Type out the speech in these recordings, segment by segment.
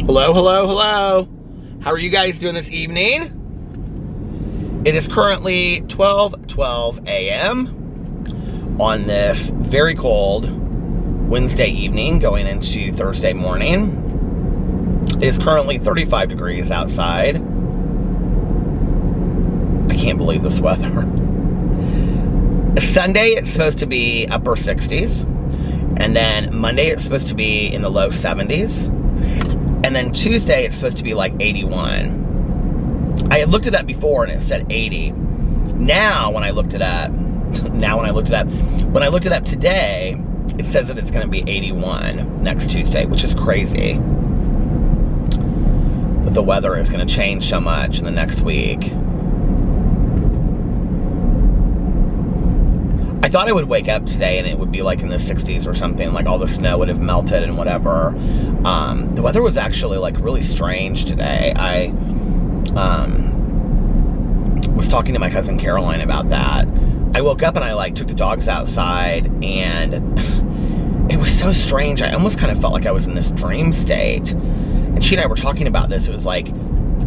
Hello, hello, hello. How are you guys doing this evening? It is currently 12:12 a.m. on this very cold Wednesday evening going into Thursday morning. It is currently 35 degrees outside. I can't believe this weather. Sunday, it's supposed to be upper 60s. And then Monday, it's supposed to be in the low 70s. And then Tuesday, it's supposed to be like 81. I had looked at that before and it said 80. Now, when I looked it up today, it says that it's going to be 81 next Tuesday, which is crazy. The weather is going to change so much in the next week. I thought I would wake up today and it would be like in the 60s or something, like all the snow would have melted and whatever. The weather was actually like really strange today. I was talking to my cousin Caroline about that. I woke up and I like took the dogs outside and it was so strange. I almost kind of felt like I was in this dream state. And she and I were talking about this. It was like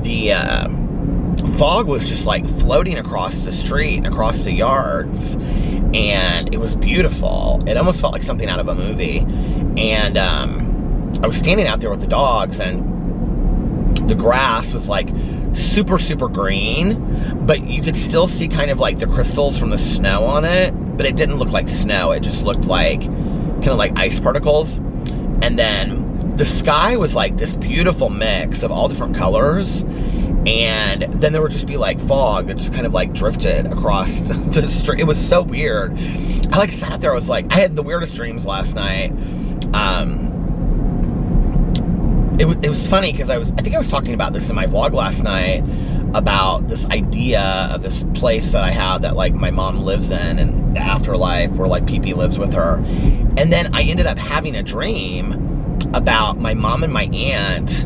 the fog was just like floating across the street and across the yards, and it was beautiful. It almost felt like something out of a movie. And I was standing out there with the dogs, and the grass was like super, super green, but you could still see kind of like the crystals from the snow on it, but it didn't look like snow. It just looked like kind of like ice particles. And then the sky was like this beautiful mix of all different colors. And then there would just be like fog that just kind of like drifted across the street. It was so weird. I like sat there, I was like, I had the weirdest dreams last night. It was funny because I think I was talking about this in my vlog last night about this idea of this place that I have that like my mom lives in and the afterlife where like Pee-Pee lives with her. And then I ended up having a dream about my mom and my aunt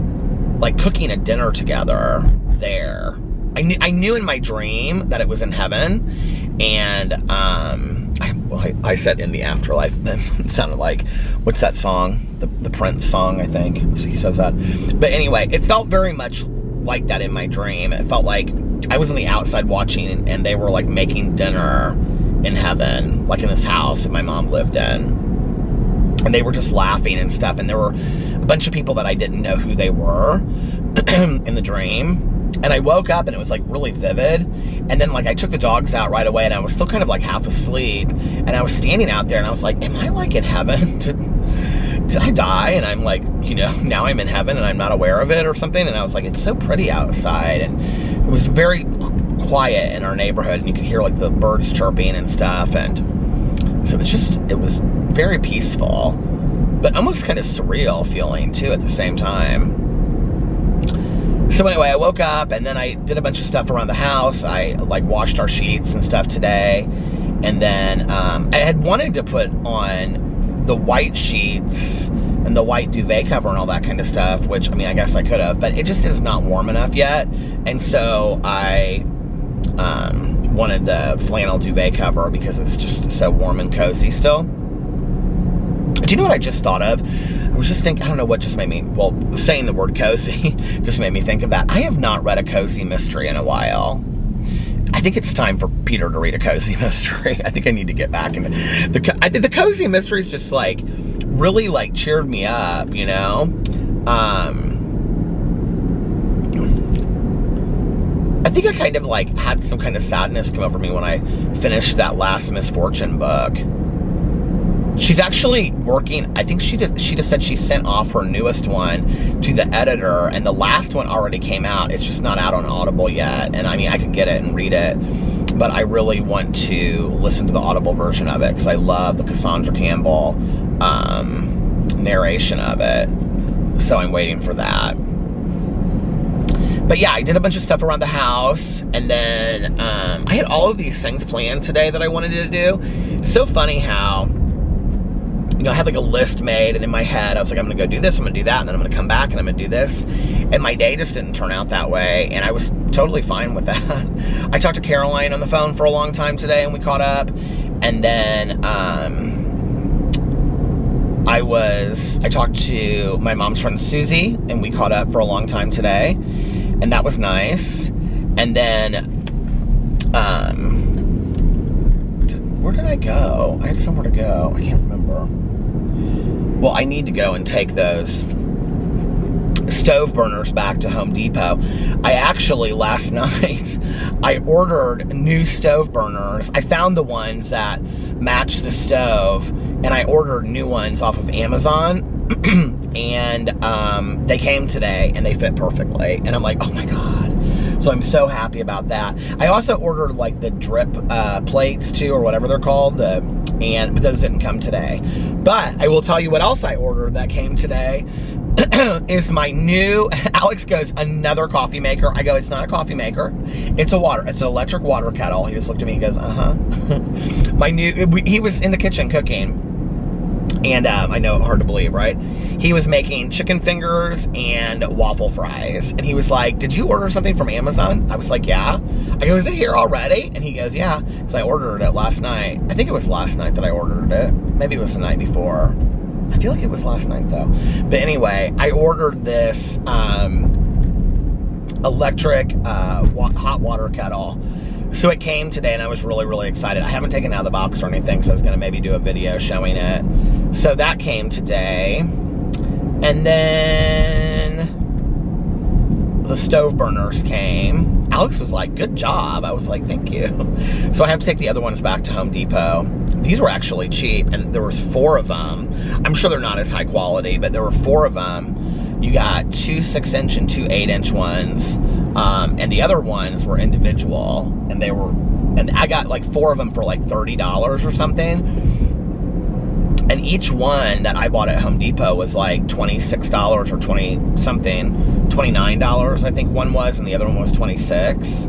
like cooking a dinner together there. I knew in my dream that it was in heaven, and I said in the afterlife. It sounded like, what's that song? The Prince song, I think. He says that. But anyway, it felt very much like that in my dream. It felt like I was on the outside watching, and they were like making dinner in heaven, like in this house that my mom lived in. And they were just laughing and stuff, and there were a bunch of people that I didn't know who they were in the dream. And I woke up and it was like really vivid. And then like I took the dogs out right away and I was still kind of like half asleep. And I was standing out there and I was like, am I like in heaven? Did I die? And I'm like, you know, now I'm in heaven and I'm not aware of it or something. And I was like, it's so pretty outside. And it was very quiet in our neighborhood. And you could hear like the birds chirping and stuff. And so it was very peaceful, but almost kind of surreal feeling too at the same time. So anyway, I woke up and then I did a bunch of stuff around the house. I like washed our sheets and stuff today. And then I had wanted to put on the white sheets and the white duvet cover and all that kind of stuff, which I mean, I guess I could have, but it just is not warm enough yet. And so I wanted the flannel duvet cover because it's just so warm and cozy still. Do you know what I just thought of? I was just thinking, I don't know what just made me, well, saying the word cozy just made me think of that. I have not read a cozy mystery in a while. I think it's time for Peter to read a cozy mystery. I think I need to get back into I think the cozy mysteries just like really like cheered me up, you know? I think I kind of like had some kind of sadness come over me when I finished that last Misfortune book. She's actually working, I think she just said she sent off her newest one to the editor, and the last one already came out. It's just not out on Audible yet. And I mean, I could get it and read it, but I really want to listen to the Audible version of it because I love the Cassandra Campbell narration of it. So I'm waiting for that. But yeah, I did a bunch of stuff around the house, and then I had all of these things planned today that I wanted to do. It's so funny how, you know, I had like a list made, and in my head, I was like, I'm gonna go do this, I'm gonna do that, and then I'm gonna come back and I'm gonna do this. And my day just didn't turn out that way, and I was totally fine with that. I talked to Caroline on the phone for a long time today, and we caught up. And then I talked to my mom's friend Susie, and we caught up for a long time today, and that was nice. And then, where did I go? I had somewhere to go. I can't remember. Well, I need to go and take those stove burners back to Home Depot. I actually, last night, I ordered new stove burners. I found the ones that match the stove, and I ordered new ones off of Amazon. And they came today, and they fit perfectly. And I'm like, oh my God. So I'm so happy about that. I also ordered like the drip plates too, or whatever they're called, but those didn't come today. But I will tell you what else I ordered that came today is my new, Alex goes, another coffee maker. I go, it's not a coffee maker. It's an electric water kettle. He just looked at me, he goes, my new, he was in the kitchen cooking. And I know, hard to believe, right? He was making chicken fingers and waffle fries. And he was like, did you order something from Amazon? I was like, yeah. I go, is it here already? And he goes, yeah. Because I ordered it last night. I think it was last night that I ordered it. Maybe it was the night before. I feel like it was last night, though. But anyway, I ordered this electric hot water kettle. So it came today, and I was really, really excited. I haven't taken it out of the box or anything, so I was going to maybe do a video showing it. So that came today. And then the stove burners came. Alex was like, good job. I was like, thank you. So I have to take the other ones back to Home Depot. These were actually cheap, and there was 4 of them. I'm sure they're not as high quality, but there were 4 of them. You got 2 6-inch and 2 8-inch ones. And the other ones were individual, and I got like 4 of them for like $30 or something. And each one that I bought at Home Depot was like $26 or 20 something, $29 I think one was, and the other one was 26.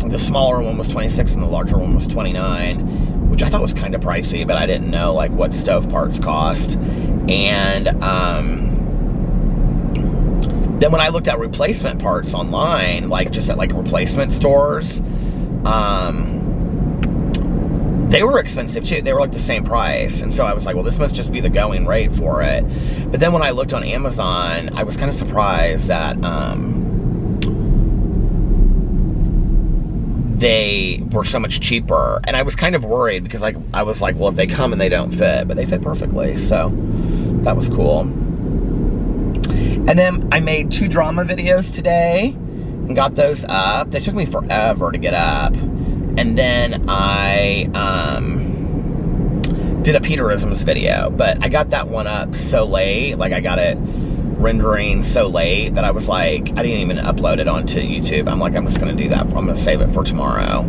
The smaller one was 26 and the larger one was 29, which I thought was kind of pricey, but I didn't know like what stove parts cost. And then when I looked at replacement parts online, like just at like replacement stores, they were expensive too. They were like the same price. And so I was like, well, this must just be the going rate for it. But then when I looked on Amazon, I was kind of surprised that they were so much cheaper. And I was kind of worried because I was like, well, if they come and they don't fit, but they fit perfectly. So that was cool. And then I made 2 drama videos today and got those up. They took me forever to get up. And then I did a Peterisms video, but I got that one up so late. Like I got it rendering so late that I was like, I didn't even upload it onto YouTube. I'm like, I'm just gonna do that. I'm gonna save it for tomorrow.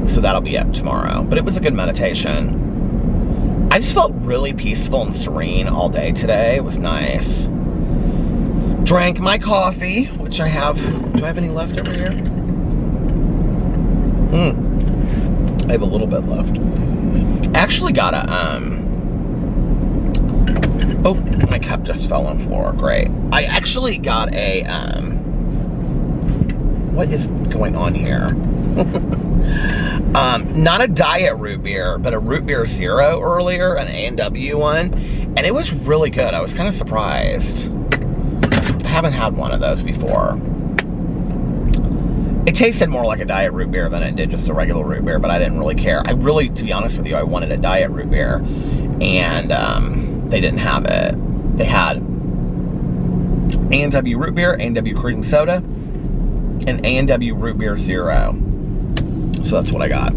So that'll be up tomorrow. But it was a good meditation. I just felt really peaceful and serene all day today. It was nice. Drank my coffee, which I have. Do I have any left over here? I have a little bit left. I actually got a, oh, my cup just fell on the floor. Great. I actually got a, what is going on here? Not a diet root beer, but a root beer zero earlier, an A&W one, and it was really good. I was kind of surprised. I haven't had one of those before. It tasted more like a diet root beer than it did just a regular root beer, but I didn't really care. I really, to be honest with you, I wanted a diet root beer, and they didn't have it. They had A&W root beer, A&W cream soda, and A&W root beer zero. So that's what I got.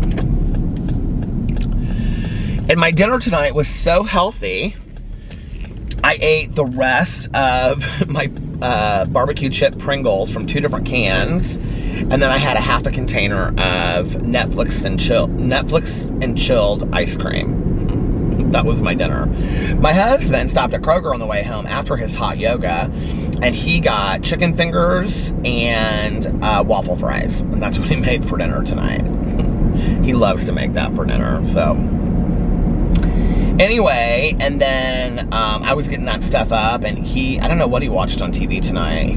And my dinner tonight was so healthy. I ate the rest of my barbecue chip Pringles from 2 different cans. And then I had a half a container of Netflix and chilled ice cream. That was my dinner. My husband stopped at Kroger on the way home after his hot yoga, and he got chicken fingers and waffle fries. And that's what he made for dinner tonight. He loves to make that for dinner, so. Anyway, and then I was getting that stuff up, and I don't know what he watched on TV tonight. He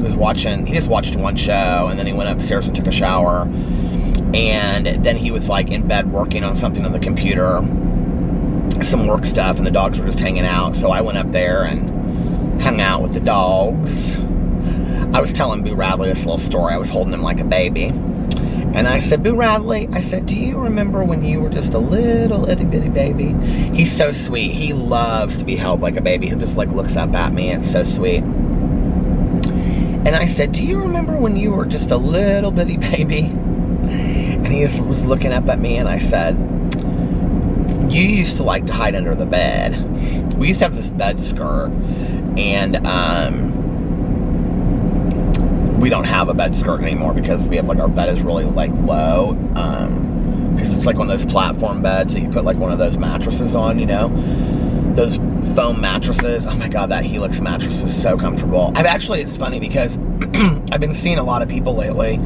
just watched one show, and then he went upstairs and took a shower, and then he was like in bed working on something on the computer. some work stuff, and the dogs were just hanging out. So I went up there and hung out with the dogs. I was telling Boo Radley this little story. I was holding him like a baby. And I said, Boo Radley, I said, do you remember when you were just a little itty bitty baby? He's so sweet. He loves to be held like a baby. He just like looks up at me. It's so sweet. And I said, do you remember when you were just a little bitty baby? And he was looking up at me, and I said, you used to like to hide under the bed. We used to have this bed skirt, and we don't have a bed skirt anymore because we have like, our bed is really like low, because it's like one of those platform beds that you put like one of those mattresses on, you know, those foam mattresses. Oh my God, that Helix mattress is so comfortable. It's funny because I've been seeing a lot of people lately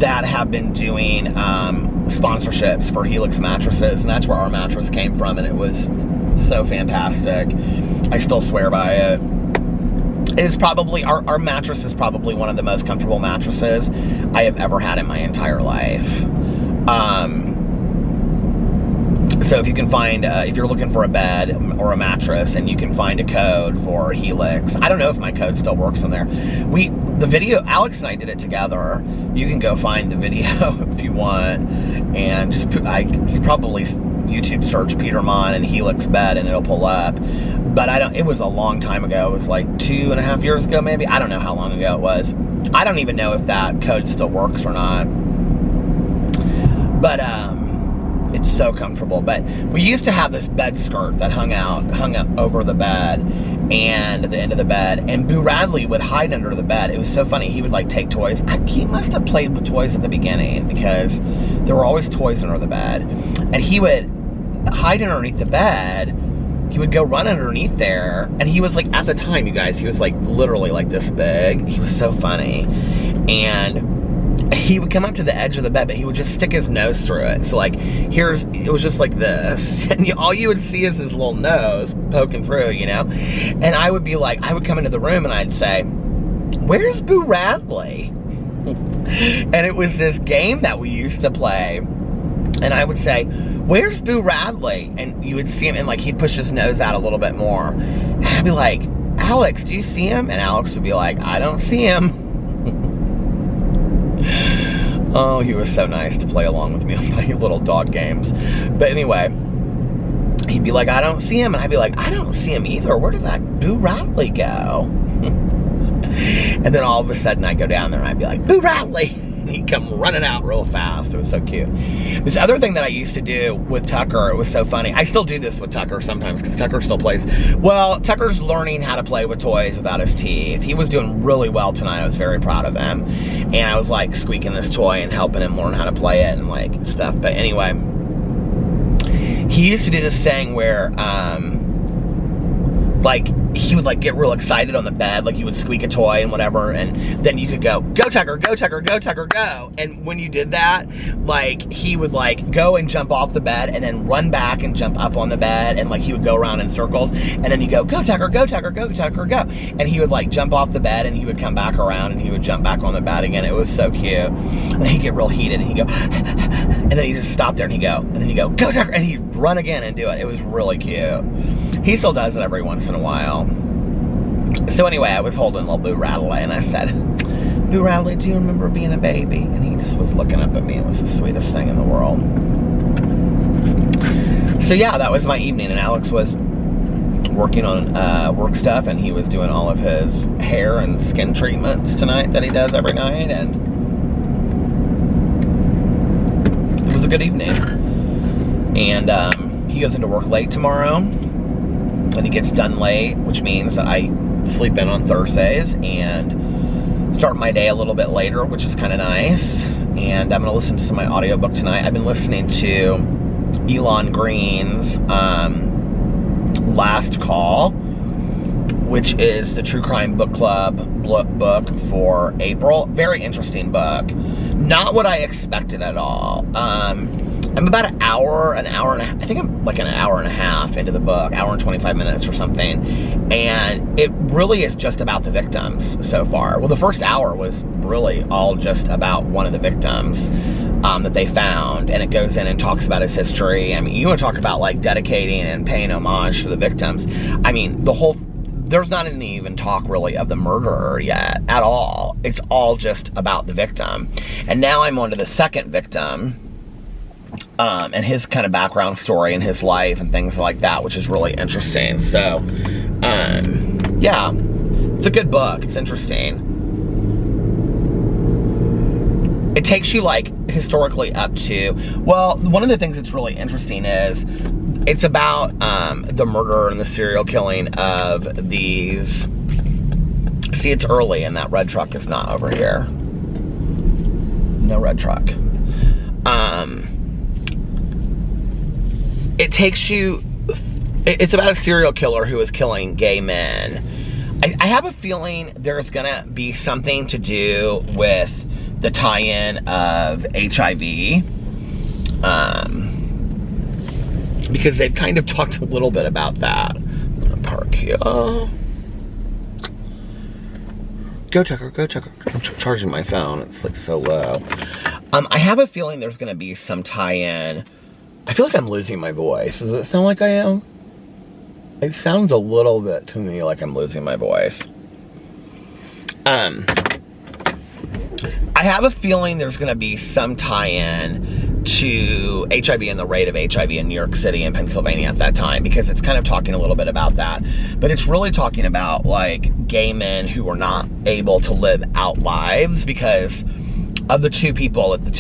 that have been doing sponsorships for Helix mattresses, and that's where our mattress came from, and it was so fantastic. I still swear by it. It is probably, our mattress is probably one of the most comfortable mattresses I have ever had in my entire life. So if you can find, if you're looking for a bed or a mattress and you can find a code for Helix, I don't know if my code still works on there. The video, Alex and I did it together. You can go find the video if you want, and just put, you probably YouTube search Peter Monn and Helix bed and it'll pull up. But it was a long time ago. It was like 2.5 years ago, maybe. I don't know how long ago it was. I don't even know if that code still works or not. But, it's so comfortable. But we used to have this bed skirt that hung up over the bed and at the end of the bed, and Boo Radley would hide under the bed. It was so funny. He would like take toys. He must have played with toys at the beginning because there were always toys under the bed, and he would hide underneath the bed. He would go run underneath there, and he was like, at the time, you guys, he was like literally like this big. He was so funny, and he would come up to the edge of the bed, but he would just stick his nose through it. So like, it was just like this, and all you would see is his little nose poking through, you know? And I would be like, I would come into the room and I'd say, where's Boo Radley? And it was this game that we used to play, and I would say, where's Boo Radley? And you would see him, and like, he'd push his nose out a little bit more. And I'd be like, Alex, do you see him? And Alex would be like, I don't see him. Oh, he was so nice to play along with me on my little dog games. But anyway, he'd be like, I don't see him. And I'd be like, I don't see him either. Where did that Boo Radley go? And then all of a sudden I'd go down there and I'd be like, Boo Radley! And he'd come running out real fast. It was so cute. This other thing that I used to do with Tucker, it was so funny. I still do this with Tucker sometimes because Tucker still plays. Well, Tucker's learning how to play with toys without his teeth. He was doing really well tonight. I was very proud of him. And I was like squeaking this toy and helping him learn how to play it and like stuff. But anyway, he used to do this thing where, like, he would like get real excited on the bed, like he would squeak a toy and whatever, and then you could go Tucker, go Tucker, go Tucker, go. And when you did that, like, he would like go and jump off the bed and then run back and jump up on the bed, and like he would go around in circles, and then you go Tucker, go Tucker, go Tucker, go. And he would like jump off the bed and he would come back around and he would jump back on the bed again. It was so cute. And he'd get real heated and he'd go and then he'd just stop there and he'd go, and then he'd go Tucker, and he'd run again and do it. It was really cute. He still does it every once in a while. So anyway, I was holding little Boo Radley, and I said, Boo Radley, do you remember being a baby? And he just was looking up at me. It was the sweetest thing in the world. So yeah, that was my evening, and Alex was working on work stuff, and he was doing all of his hair and skin treatments tonight that he does every night, and it was a good evening. And he goes into work late tomorrow, and he gets done late, which means that I sleep in on Thursdays and start my day a little bit later, which is kind of nice. And I'm going to listen to my audiobook tonight. I've been listening to Elon Green's Last Call, which is the True Crime Book Club book for April. Very interesting book. Not what I expected at all. I'm about an hour and a half, I think I'm like an hour and a half into the book, hour and 25 minutes or something, and it really is just about the victims so far. Well, the first hour was really all just about one of the victims that they found, and it goes in and talks about his history. I mean, you want to talk about like dedicating and paying homage to the victims. I mean, there's not any even talk really of the murderer yet at all. It's all just about the victim. And now I'm on to the second victim, and his kind of background story and his life and things like that, which is really interesting. So, yeah, it's a good book. It's interesting. It takes you like historically up to, well, one of the things that's really interesting is it's about the murder and the serial killing of these. See, it's early and that red truck is not over here. No red truck. It takes you, it's about a serial killer who is killing gay men. I have a feeling there's gonna be something to do with the tie-in of HIV, because they've kind of talked a little bit about that. I'm gonna park here. Go Tucker, go Tucker. I'm charging my phone, it's like so low. I have a feeling there's gonna be some tie-in. I feel like I'm losing my voice. Does it sound like I am? It sounds a little bit to me like I'm losing my voice. I have a feeling there's going to be some tie-in to HIV and the rate of HIV in New York City and Pennsylvania at that time, because it's kind of talking a little bit about that. But it's really talking about like gay men who were not able to live out lives because of the two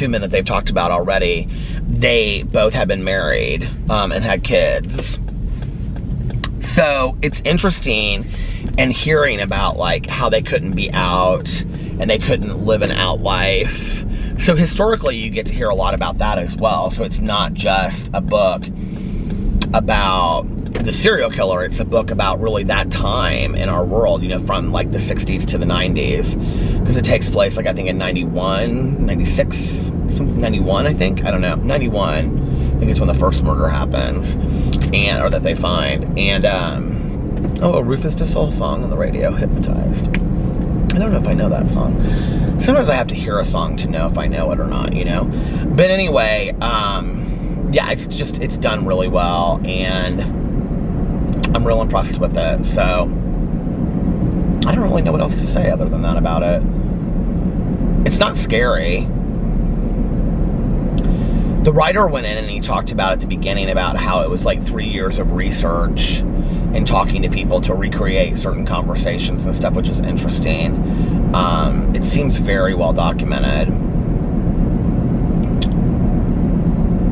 men that they've talked about already. They both had been married and had kids. So it's interesting and hearing about like how they couldn't be out and they couldn't live an out life. So historically you get to hear a lot about that as well. So it's not just a book about the serial killer, it's a book about really that time in our world, you know, from like the 60s to the 90s, because it takes place like I think in 91, 96, something, 91 I think, I don't know, 91, I think it's when the first murder happens, and, or that they find, and, oh, a Rufus Du Sol song on the radio, Hypnotized. I don't know if I know that song. Sometimes I have to hear a song to know if I know it or not, you know, but anyway, yeah, it's done really well, and I'm real impressed with it. So I don't really know what else to say other than that about it. It's not scary. The writer went in and he talked about at the beginning about how it was like 3 years of research and talking to people to recreate certain conversations and stuff, which is interesting. It seems very well documented.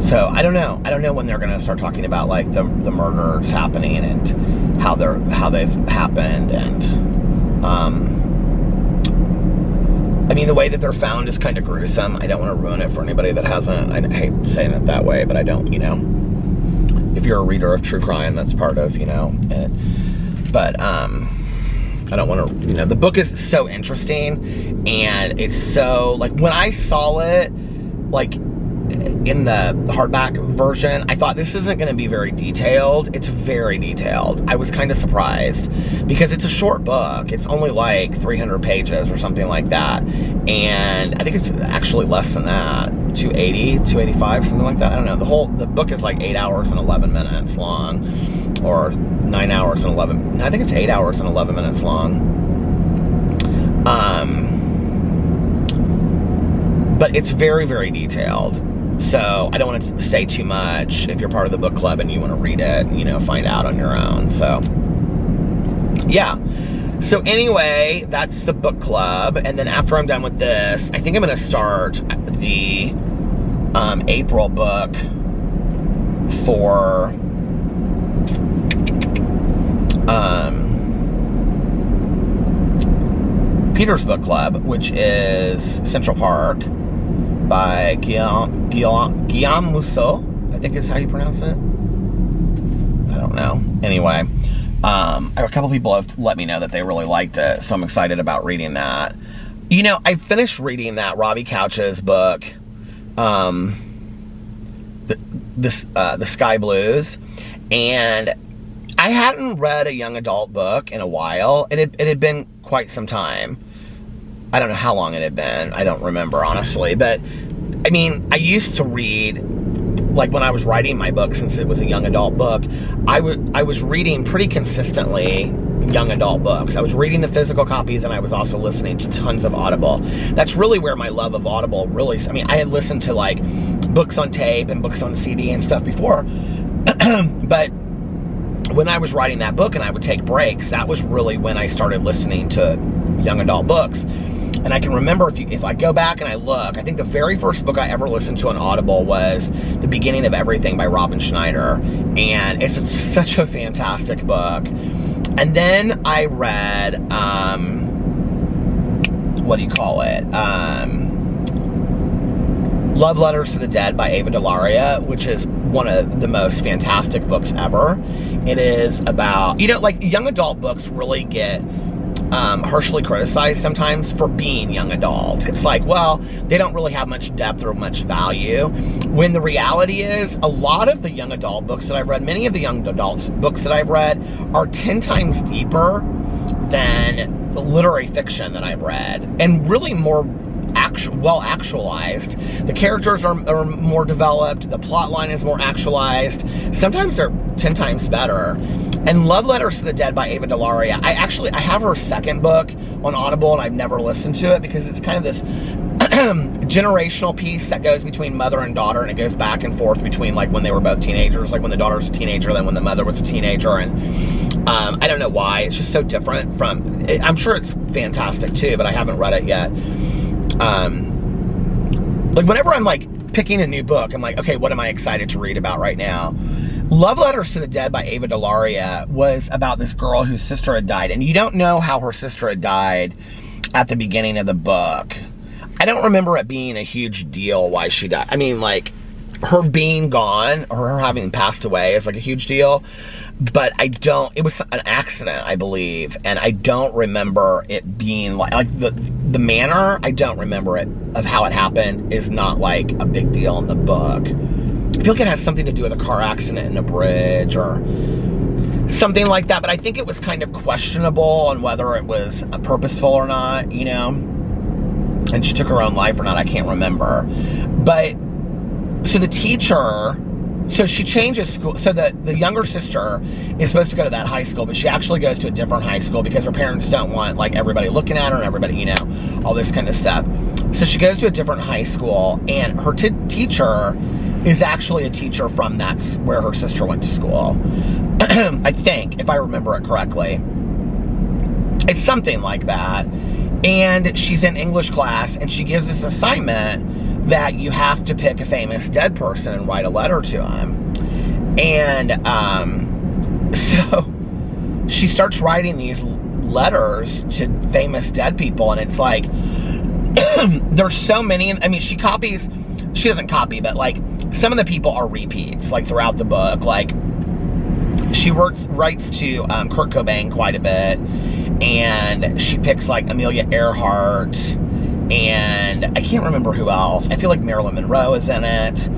So I don't know. I don't know when they're gonna start talking about like the murders happening and how they've happened, and I mean the way that they're found is kind of gruesome. I don't want to ruin it for anybody that hasn't. I hate saying it that way, but I don't. You know, if you're a reader of true crime, that's part of, you know it. But I don't want to. You know, the book is so interesting, and it's so like when I saw it, like in the hardback version, I thought this isn't going to be very detailed. It's very detailed. I was kind of surprised because it's a short book. It's only like 300 pages or something like that. And I think it's actually less than that, 280, 285, something like that. I don't know. The book is like 8 hours and 11 minutes long, or 9 hours and 11. I think it's 8 hours and 11 minutes long. But it's very, very detailed. So I don't want to say too much if you're part of the book club and you want to read it and, you know, find out on your own. So, yeah. So anyway, that's the book club. And then after I'm done with this, I think I'm going to start the April book for Peter's book club, which is Central Park, by Guillaume Musso, I think is how you pronounce it. I don't know. Anyway, a couple people have let me know that they really liked it, so I'm excited about reading that. You know, I finished reading that Robbie Couch's book, the Sky Blues, and I hadn't read a young adult book in a while. It had been quite some time. I don't know how long it had been. I don't remember, honestly. But, I mean, I used to read, like when I was writing my book, since it was a young adult book, I was reading pretty consistently young adult books. I was reading the physical copies, and I was also listening to tons of Audible. That's really where my love of Audible really, I mean, I had listened to like books on tape and books on CD and stuff before, but when I was writing that book and I would take breaks, that was really when I started listening to young adult books. And I can remember, if I go back and I look, I think the very first book I ever listened to on Audible was The Beginning of Everything by Robin Schneider. And it's such a fantastic book. And then I read, what do you call it? Love Letters to the Dead by Ava Delauria, which is one of the most fantastic books ever. It is about, you know, like young adult books really get harshly criticized sometimes for being young adult. It's like, well, they don't really have much depth or much value, when the reality is a lot of the young adult books that I've read, many of the young adult books that I've read are 10 times deeper than the literary fiction that I've read, and really more well actualized. The characters are more developed, the plot line is more actualized, sometimes they're 10 times better. And Love Letters to the Dead by Ava Delauria, I have her second book on Audible, and I've never listened to it because it's kind of this generational piece that goes between mother and daughter, and it goes back and forth between like when they were both teenagers, like when the daughter was a teenager, then when the mother was a teenager, and I don't know why, it's just so different from, I'm sure it's fantastic too, but I haven't read it yet. Like whenever I'm like picking a new book, I'm like, okay, what am I excited to read about right now? Love Letters to the Dead by Ava Delauria was about this girl whose sister had died, and you don't know how her sister had died at the beginning of the book. I don't remember it being a huge deal why she died. I mean, like, her being gone, or her having passed away is like a huge deal, but it was an accident, I believe, and I don't remember it being like the manner, I don't remember it, of how it happened is not like a big deal in the book. I feel like it has something to do with a car accident in a bridge or something like that, but I think it was kind of questionable on whether it was purposeful or not, you know, and she took her own life or not, I can't remember. But so the teacher, so she changes school, so the younger sister is supposed to go to that high school, but she actually goes to a different high school because her parents don't want like everybody looking at her and everybody, you know, all this kind of stuff. So she goes to a different high school, and her teacher is actually a teacher from that's where her sister went to school. I think, if I remember it correctly. It's something like that. And she's in English class, and she gives this assignment that you have to pick a famous dead person and write a letter to him. And so she starts writing these letters to famous dead people, and it's like, there's so many. I mean, she doesn't copy, but like some of the people are repeats, like throughout the book. Like she writes to Kurt Cobain quite a bit, and she picks like Amelia Earhart, and I can't remember who else. I feel like Marilyn Monroe is in it.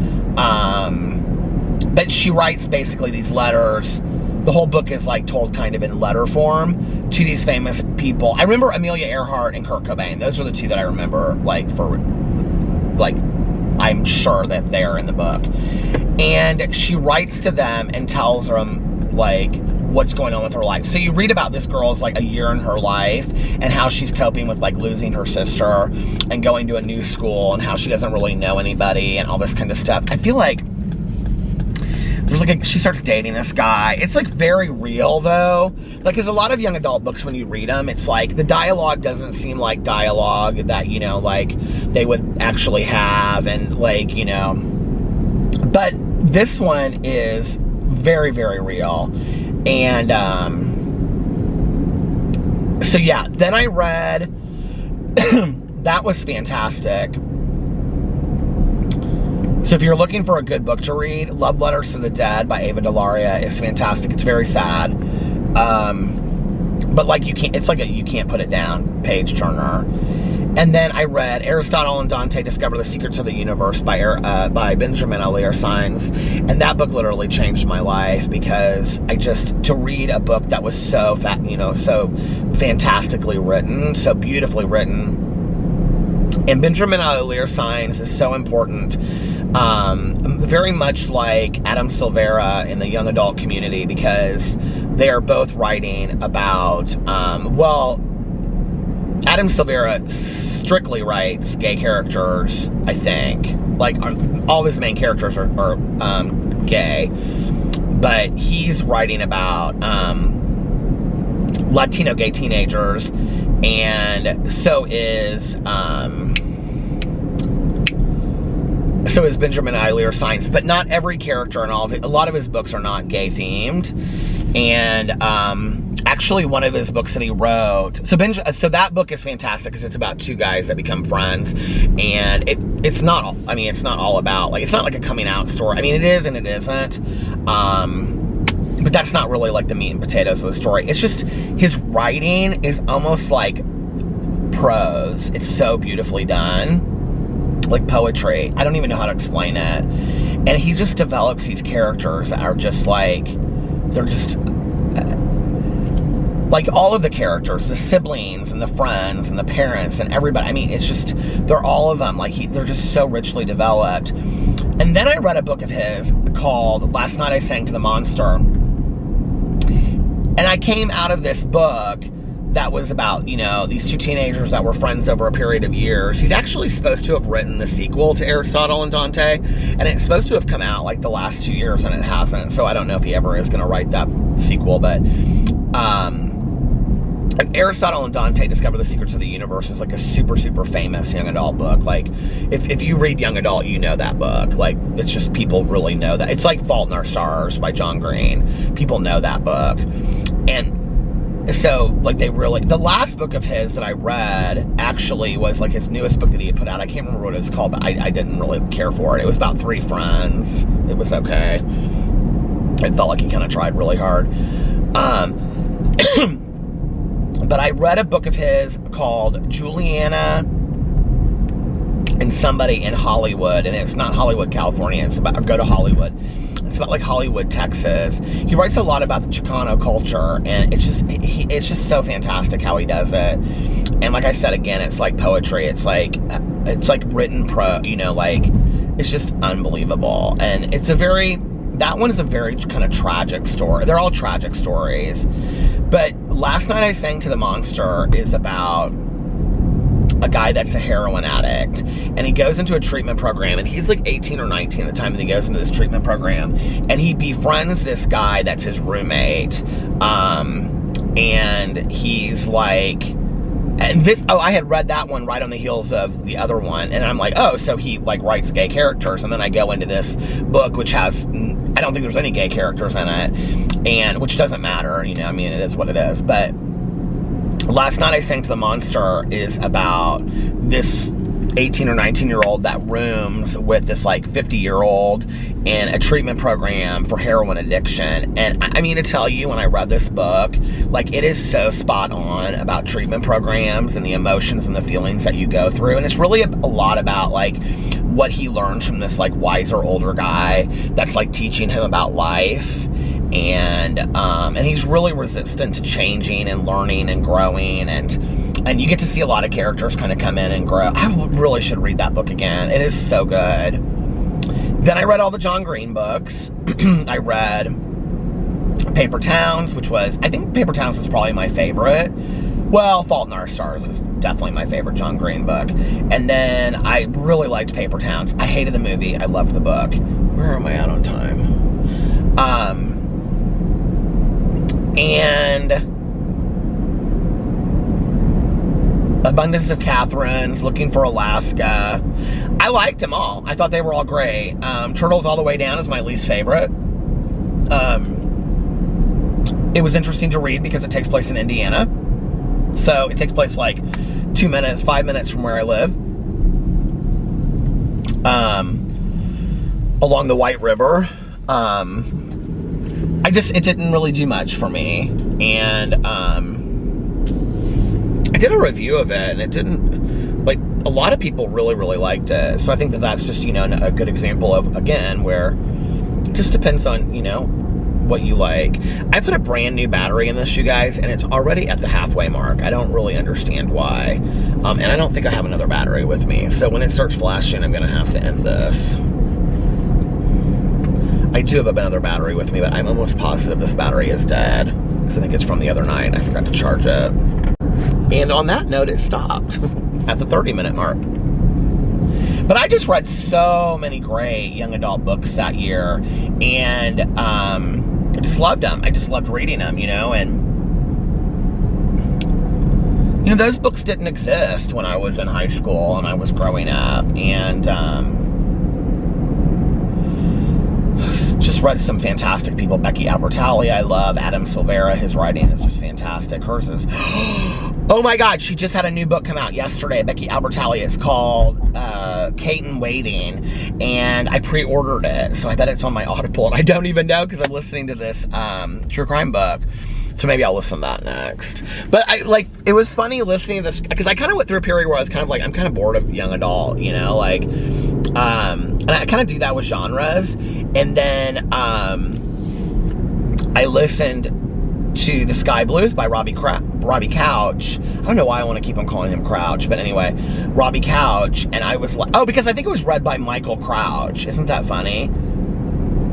But she writes basically these letters. The whole book is like told kind of in letter form to these famous people. I remember Amelia Earhart and Kurt Cobain. Those are the two that I remember, like, for, like, I'm sure that they're in the book. And she writes to them and tells them, like, what's going on with her life. So you read about this girl's, like, a year in her life and how she's coping with, like, losing her sister and going to a new school and how she doesn't really know anybody and all this kind of stuff. I feel like there's like she starts dating this guy. It's like very real though. Like, because a lot of young adult books, when you read them, it's like the dialogue doesn't seem like dialogue that, you know, like they would actually have, and like, you know, but this one is very, very real. And so yeah, then I read that was fantastic. So if you're looking for a good book to read, Love Letters to the Dead by Ava Delauria is fantastic. It's very sad. But like you can't put it down, page turner. And then I read Aristotle and Dante Discover the Secrets of the Universe by Benjamin Alire-Sainz. And that book literally changed my life, because to read a book that was so so fantastically written, so beautifully written. And Benjamin Alire-Sainz is so important, very much like Adam Silvera in the young adult community, because they are both writing about, Adam Silvera strictly writes gay characters, I think. Like, all of his main characters are gay. But he's writing about Latino gay teenagers, and so is Benjamin Alire-Sainz. But not every character in all of it. A lot of his books are not gay themed. And actually, one of his books that he wrote, so that book is fantastic, because it's about two guys that become friends, and it's not all about, like, it's not like a coming out story. I mean, it is and it isn't, but that's not really like the meat and potatoes of the story. It's just, his writing is almost like prose. It's so beautifully done, like poetry. I don't even know how to explain it. And he just develops these characters that are just like, they're just like all of the characters, the siblings and the friends and the parents and everybody. I mean, it's just, they're all of them. Like, they're just so richly developed. And then I read a book of his called Last Night I Sang to the Monster. And I came out of this book that was about, these two teenagers that were friends over a period of years. He's actually supposed to have written the sequel to Aristotle and Dante, and it's supposed to have come out like the last 2 years, and it hasn't. So I don't know if he ever is going to write that sequel, but Aristotle and Dante Discover the Secrets of the Universe is like a super, super famous young adult book. Like, if you read young adult, you know that book. Like, it's just, people really know that. It's like Fault in Our Stars by John Green. People know that book. And so, like, the last book of his that I read actually was like his newest book that he had put out. I can't remember what it was called, but I didn't really care for it. It was about three friends. It was okay. It felt like he kind of tried really hard. But I read a book of his called Juliana and Somebody in Hollywood, and it's not Hollywood, California. It's about, or go to Hollywood. It's about like Hollywood, Texas. He writes a lot about the Chicano culture, and it's just so fantastic how he does it. And like I said, again, it's like poetry. It's like written like, it's just unbelievable. And that one is a very kind of tragic story. They're all tragic stories. But Last Night I Sang to the Monster is about a guy that's a heroin addict, and he goes into a treatment program, and he's like 18 or 19 at the time that he goes into this treatment program, and he befriends this guy that's his roommate, and he's like, and this, I had read that one right on the heels of the other one, and I'm like, oh, so he like writes gay characters. And then I go into this book, which has, I don't think there's any gay characters in it, and which doesn't matter, I mean, it is what it is. But Last Night I Sang to the Monster is about this 18 or 19-year-old that rooms with this like 50-year-old in a treatment program for heroin addiction. And I mean to tell you, when I read this book, like, it is so spot on about treatment programs and the emotions and the feelings that you go through. And it's really a lot about like what he learns from this like wiser older guy that's like teaching him about life. And he's really resistant to changing and learning and growing, and you get to see a lot of characters kind of come in and grow. I really should read that book again. It is so good. Then I read all the John Green books. I read Paper Towns, which was, I think Paper Towns is probably my favorite. Well, Fault in Our Stars is definitely my favorite John Green book. And then I really liked Paper Towns. I hated the movie. I loved the book. Where am I at on time? And Abundance of Catherines, Looking for Alaska. I liked them all. I thought they were all great. Turtles All the Way Down is my least favorite. It was interesting to read because it takes place in Indiana. So it takes place like 5 minutes from where I live. Along the White River. It didn't really do much for me, and I did a review of it, and it didn't a lot of people really, really liked it. So I think that that's just, you know, a good example of, again, where it just depends on, you know, what you like. I put a brand new battery in this, you guys, and it's already at the halfway mark. I don't really understand why. And I don't think I have another battery with me. So when it starts flashing, I'm going to have to end this. I do have another battery with me, but I'm almost positive this battery is dead. Because I think it's from the other night. I forgot to charge it. And on that note, it stopped at the 30-minute mark. But I just read so many great young adult books that year, and I just loved them. I just loved reading them, you know, and, you know, those books didn't exist when I was in high school and I was growing up, and just read some fantastic people. Becky Albertalli, I love. Adam Silvera, his writing is just fantastic. Hers is, oh my God, she just had a new book come out yesterday, Becky Albertalli. It's called Kate and Waiting, and I pre-ordered it, so I bet it's on my Audible, and I don't even know because I'm listening to this true crime book. So maybe I'll listen to that next. But it was funny listening to this, because I kind of went through a period where I was kind of like, I'm kind of bored of young adult, you know, like, and I kind of do that with genres. And then I listened to The Sky Blues by Robbie Couch. I don't know why I want to keep on calling him Crouch, but anyway, Robbie Couch, and I was like, oh, because I think it was read by Michael Crouch. Isn't that funny?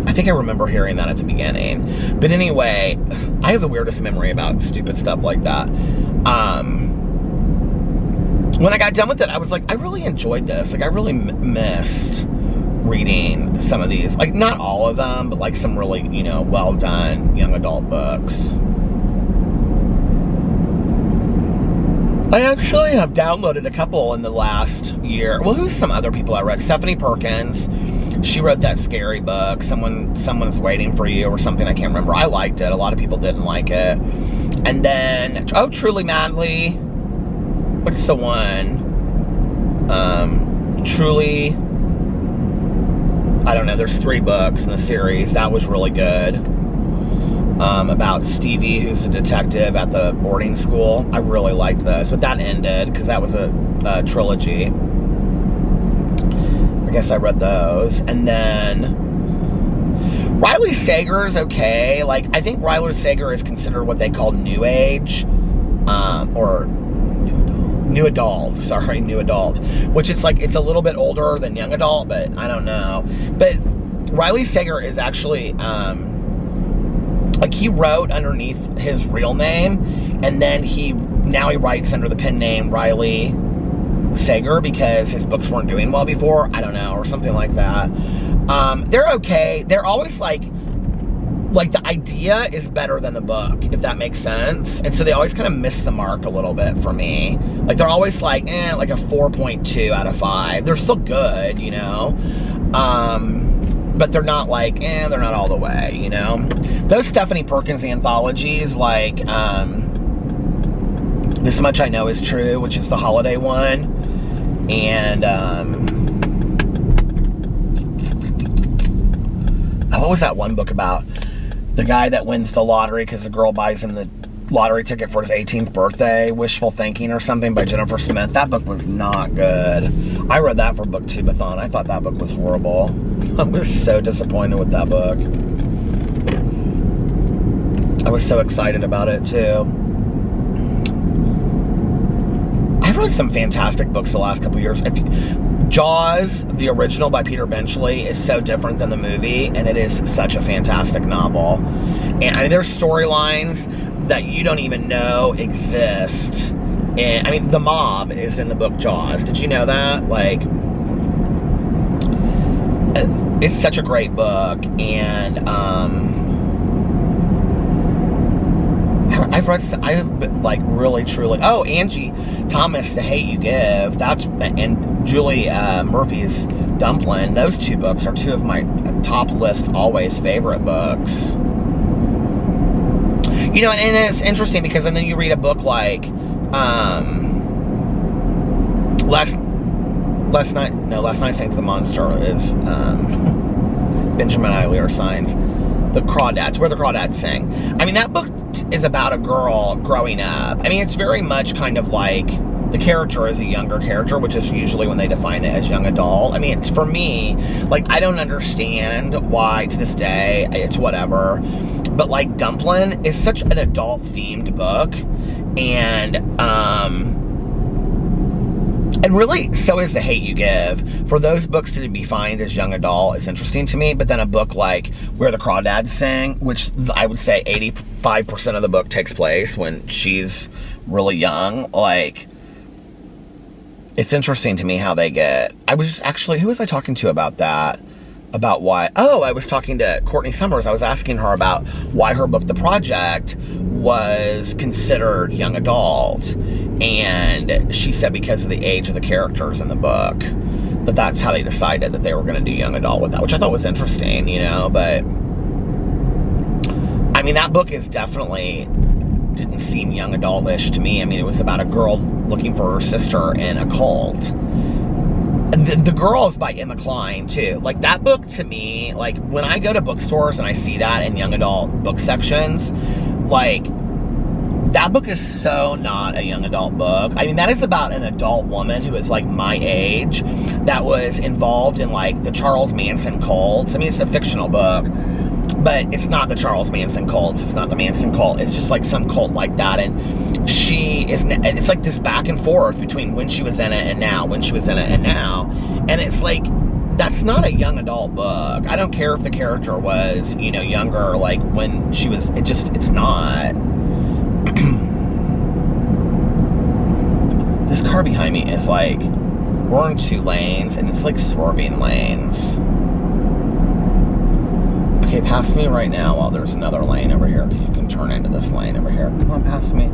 I think I remember hearing that at the beginning. But anyway, I have the weirdest memory about stupid stuff like that. When I got done with it, I was like, I really enjoyed this. Like, I really missed reading some of these. Like, not all of them, but like some really, you know, well done young adult books. I actually have downloaded a couple in the last year. Well, who's some other people I read? Stephanie Perkins. She wrote that scary book, Someone's Waiting for You or something, I can't remember. I liked it. A lot of people didn't like it. And then, oh, Truly Madly. What's the one? Truly, I don't know, there's 3 books in the series. That was really good. About Stevie, who's a detective at the boarding school. I really liked those, but that ended because that was a trilogy. I guess I read those. And then Riley Sager is okay. Like, I think Riley Sager is considered what they call new age, or new adult, which it's like, it's a little bit older than young adult, but I don't know. But Riley Sager is actually, like, he wrote underneath his real name, and then now he writes under the pen name Riley Sager because his books weren't doing well before, I don't know, or something like that. They're okay. They're always like the idea is better than the book, if that makes sense. And so they always kind of miss the mark a little bit for me. Like, they're always like a 4.2 out of 5. They're still good, you know. But they're not like, they're not all the way, you know. Those Stephanie Perkins anthologies, like This Much I Know Is True, which is the holiday one. And what was that one book about? The guy that wins the lottery because the girl buys him the lottery ticket for his 18th birthday, Wishful Thinking or something, by Jennifer Smith. That book was not good. I read that for Booktubeathon. I thought that book was horrible. I was so disappointed with that book. I was so excited about it too. I've read some fantastic books the last couple years. Jaws, the original by Peter Benchley, is so different than the movie, and it is such a fantastic novel. And I mean, there's storylines that you don't even know exist. And I mean, the mob is in the book Jaws. Did you know that? Like, it's such a great book. And I've like really truly, oh, Angie Thomas, The Hate You Give, and Julie Murphy's Dumpling. Those 2 books are 2 of my top list always favorite books. You know, and it's interesting because then you read a book like Last Night Sang to the Monster is Benjamin Eilier signs The Crawdads, Where the Crawdads Sing. I mean, that book is about a girl growing up. I mean, it's very much kind of like the character is a younger character, which is usually when they define it as young adult. I mean, it's, for me, like, I don't understand why, to this day, it's whatever, but, like, Dumplin' is such an adult-themed book, and really, so is The Hate U Give. For those books to be defined as young adult is interesting to me, but then a book like Where the Crawdads Sing, which I would say 85% of the book takes place when she's really young, like, it's interesting to me how they get... I was just actually... Who was I talking to about that? About why... Oh, I was talking to Courtney Summers. I was asking her about why her book, The Project, was considered young adult. And she said because of the age of the characters in the book. That's how they decided that they were going to do young adult with that. Which I thought was interesting, you know, but... I mean, that book is definitely... didn't seem young adult-ish to me. I mean, it was about a girl looking for her sister in a cult. The Girl is by Emma Cline, too. Like, that book, to me, like, when I go to bookstores and I see that in young adult book sections, like, that book is so not a young adult book. I mean, that is about an adult woman who is, like, my age, that was involved in, like, the Charles Manson cult. I mean, it's a fictional book, but it's not the Charles Manson cult. It's not the Manson cult. It's just like some cult like that. And she is, it's like this back and forth between when she was in it and now, when she was in it and now. And it's like, that's not a young adult book. I don't care if the character was, you know, younger, like when she was, it's not. This car behind me is like, we're in 2 lanes and it's like swerving lanes. Okay, pass me right now while there's another lane over here. You can turn into this lane over here. Come on, pass me.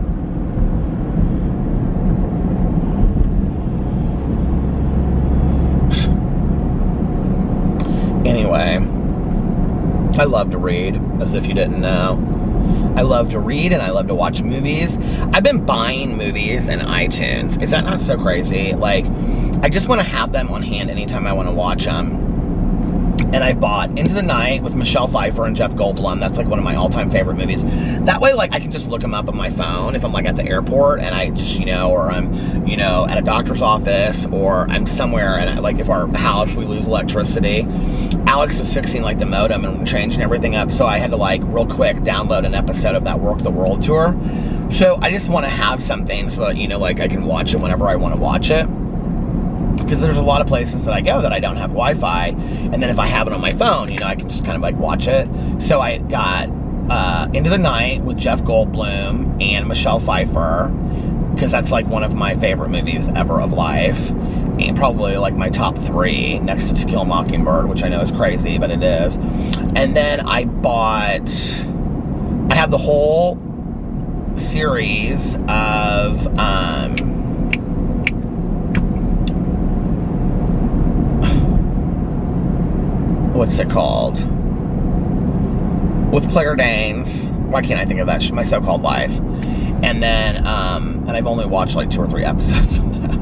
Anyway, I love to read, as if you didn't know. I love to read and I love to watch movies. I've been buying movies in iTunes. Is that not so crazy? Like, I just want to have them on hand anytime I want to watch them. And I bought Into the Night with Michelle Pfeiffer and Jeff Goldblum. That's like one of my all-time favorite movies. That way, like, I can just look them up on my phone if I'm like at the airport and I just, you know, or I'm, you know, at a doctor's office, or I'm somewhere and like if our house, we lose electricity. Alex was fixing like the modem and changing everything up, so I had to like real quick download an episode of that Work the World tour. So I just want to have something so that, you know, like I can watch it whenever I want to watch it. Because there's a lot of places that I go that I don't have Wi-Fi, and then if I have it on my phone, you know, I can just kind of like watch it. So I got Into the Night with Jeff Goldblum and Michelle Pfeiffer, because that's like one of my favorite movies ever of life, and probably like my top 3 next to To Kill a Mockingbird, which I know is crazy, but it is. And then I have the whole series of what's it called? With Claire Danes. Why can't I think of that? My So-Called Life. And then, and I've only watched like 2 or 3 episodes of that.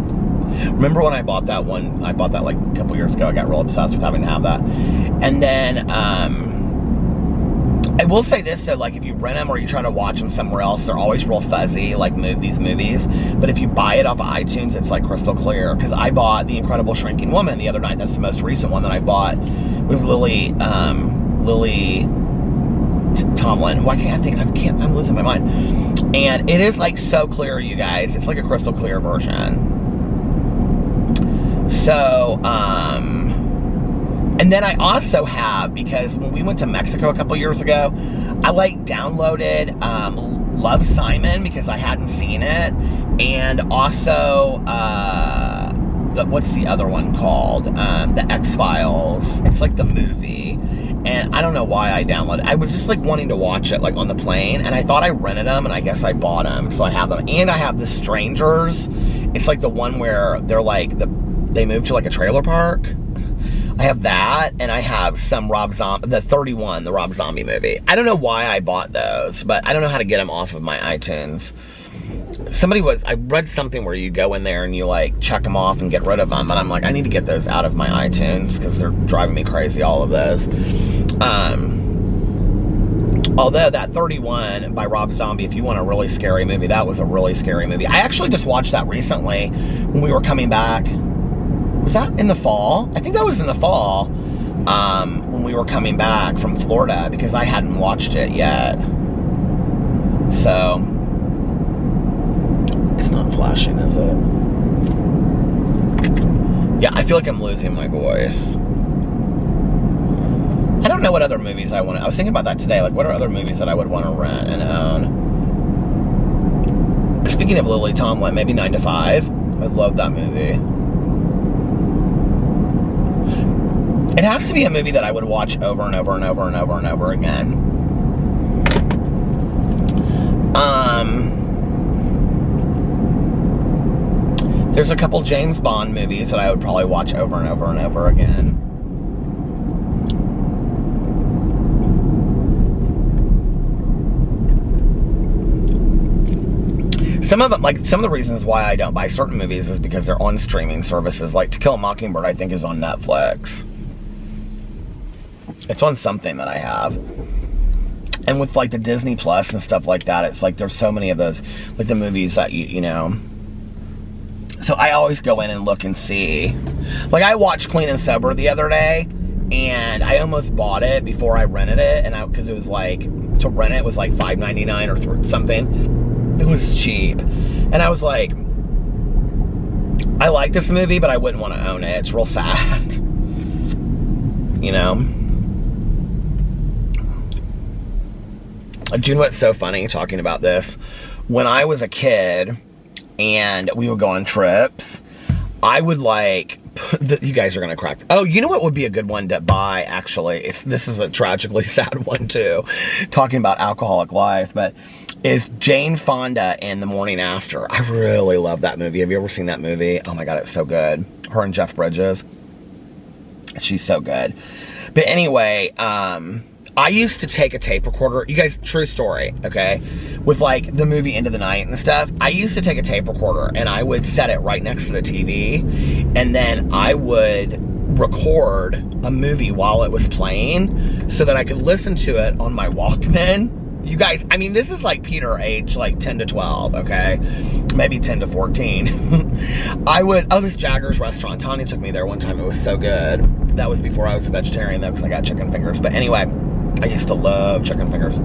Remember when I bought that one? I bought that like a couple years ago. I got real obsessed with having to have that. And then, I will say this, so like if you rent them or you try to watch them somewhere else, they're always real fuzzy, like these movies. But if you buy it off of iTunes, it's like crystal clear. Because I bought The Incredible Shrinking Woman the other night. That's the most recent one that I bought with Lily Tomlin. Why can't I think? I'm losing my mind. And it is like so clear, you guys. It's like a crystal clear version. So, and then I also have, because when we went to Mexico a couple years ago, I like downloaded Love, Simon, because I hadn't seen it, and also what's the other one called? The X-Files. It's like the movie, and I don't know why I downloaded it. I was just like wanting to watch it like on the plane, and I thought I rented them, and I guess I bought them, so I have them. And I have The Strangers. It's like the one where they're like they move to like a trailer park. I have that, and I have some the 31, the Rob Zombie movie. I don't know why I bought those, but I don't know how to get them off of my iTunes. I read something where you go in there and you like check them off and get rid of them, and I'm like, I need to get those out of my iTunes because they're driving me crazy, all of those. Although that 31 by Rob Zombie, if you want a really scary movie, that was a really scary movie. I actually just watched that recently when we were coming back. Was that in the fall? I think that was in the fall when we were coming back from Florida, because I hadn't watched it yet. So, it's not flashing, is it? Yeah, I feel like I'm losing my voice. I don't know what other movies I want to... I was thinking about that today. Like, what are other movies that I would want to rent and own? Speaking of Lily Tomlin, maybe 9 to 5. I love that movie. It has to be a movie that I would watch over and over and over and over and over again. There's a couple James Bond movies that I would probably watch over and over and over again. Some of them, like, some of the reasons why I don't buy certain movies is because they're on streaming services. Like To Kill a Mockingbird, I think, is on Netflix. It's on something that I have. And with, like, the Disney Plus and stuff like that, it's like there's so many of those, like, the movies that you know. So I always go in and look and see. Like, I watched Clean and Sober the other day, and I almost bought it before I rented it, and because it was like, to rent it was like $5.99 or something. It was cheap. And I was like, I like this movie, but I wouldn't want to own it. It's real sad. You know? Do you know what's so funny talking about this? When I was a kid and we would go on trips, I would like, you guys are going to crack. Oh, you know what would be a good one to buy, actually? This is a tragically sad one, too. Talking about alcoholic life, but is Jane Fonda in The Morning After. I really love that movie. Have you ever seen that movie? Oh my God, it's so good. Her and Jeff Bridges. She's so good. But anyway, I used to take a tape recorder. You guys, true story, okay? With like the movie Into the Night and stuff, I used to take a tape recorder and I would set it right next to the TV, and then I would record a movie while it was playing so that I could listen to it on my Walkman. You guys, I mean, this is like Peter age, like 10 to 12, okay? Maybe 10 to 14. I would, oh, this Jagger's restaurant. Tanya took me there one time. It was so good. That was before I was a vegetarian, though, because I got chicken fingers. But anyway, I used to love chicken fingers.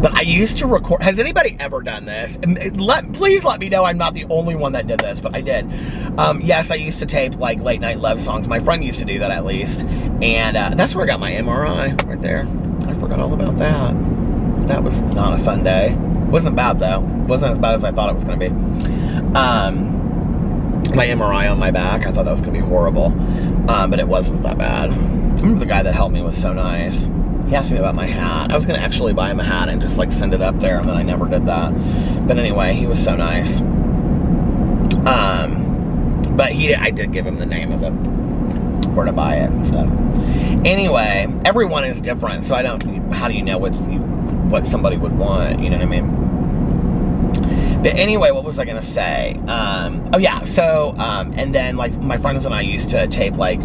But I used to record. Has anybody ever done this? Please let me know I'm not the only one that did this, but I did. Yes, I used to tape like late night love songs. My friend used to do that, at least. And that's where I got my MRI, right there. I forgot all about that. That was not a fun day. Wasn't bad, though. Wasn't as bad as I thought it was going to be. My MRI on my back, I thought that was going to be horrible. But it wasn't that bad. I remember the guy that helped me was so nice. He asked me about my hat. I was going to actually buy him a hat and just like send it up there, and then I never did that. But anyway, he was so nice. But I did give him the name of it, where to buy it and stuff. Anyway, everyone is different, so how do you know what somebody would want, you know what I mean? But anyway, what was I gonna say? Oh yeah, so, and then like my friends and I used to tape like,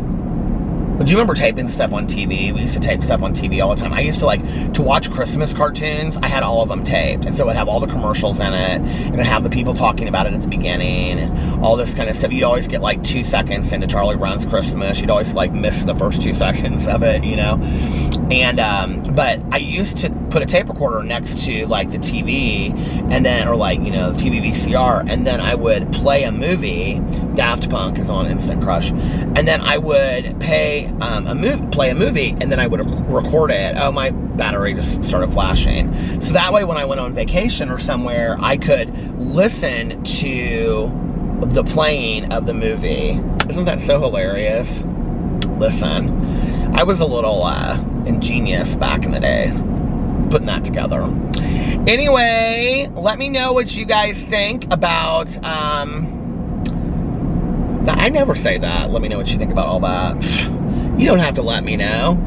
do you remember taping stuff on TV? We used to tape stuff on TV all the time. I used to like, to watch Christmas cartoons, I had all of them taped. And so it would have all the commercials in it, and it would have the people talking about it at the beginning, and all this kind of stuff. You'd always get like 2 seconds into Charlie Brown's Christmas. You'd always like miss the first 2 seconds of it, you know? And, but I used to put a tape recorder next to like the TV, and then, or like, you know, TV VCR, and then I would play a movie. Daft Punk is on Instant Crush. And then I would play a movie, and then I would record it. Oh, my battery just started flashing. So that way when I went on vacation or somewhere, I could listen to the playing of the movie. Isn't that so hilarious? Listen, I was a little ingenious back in the day, putting that together. Anyway, let me know what you guys think about, I never say that. Let me know what you think about all that. You don't have to let me know.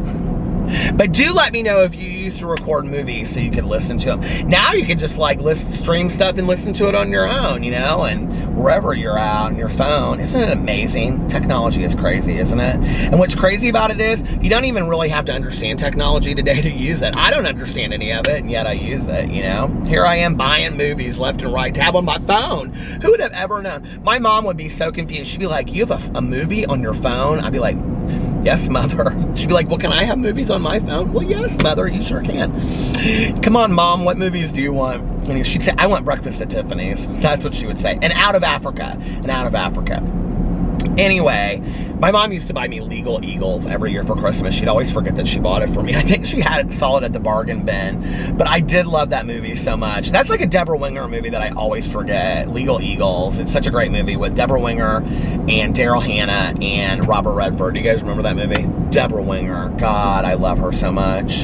But do let me know if you used to record movies so you could listen to them. Now you can just like stream stuff and listen to it on your own, you know, and wherever you're at on your phone. Isn't it amazing? Technology is crazy, isn't it? And what's crazy about it is you don't even really have to understand technology today to use it. I don't understand any of it, and yet I use it, you know? Here I am buying movies left and right to have on my phone. Who would have ever known? My mom would be so confused. She'd be like, you have a movie on your phone? I'd be like, yes, mother. She'd be like, well, can I have movies on my phone? Well, yes, mother, you sure can. Come on, mom, what movies do you want? And she'd say, I want breakfast at Tiffany's. That's what she would say. And out of Africa. And out of Africa. Anyway, my mom used to buy me Legal Eagles every year for Christmas. She'd always forget that she bought it for me. I think she saw it at the bargain bin. But I did love that movie so much. That's like a Deborah Winger movie that I always forget. Legal Eagles. It's such a great movie with Deborah Winger and Daryl Hannah and Robert Redford. Do you guys remember that movie? Deborah Winger. God, I love her so much.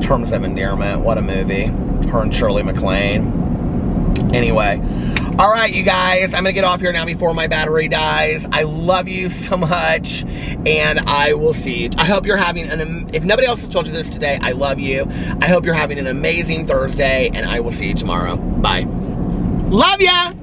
Terms of Endearment. What a movie. Her and Shirley MacLaine. Anyway, all right, you guys, I'm gonna get off here now before my battery dies. I love you so much, and I will see you. I hope you're having if nobody else has told you this today, I love you. I hope you're having an amazing Thursday, and I will see you tomorrow. Bye. Love ya!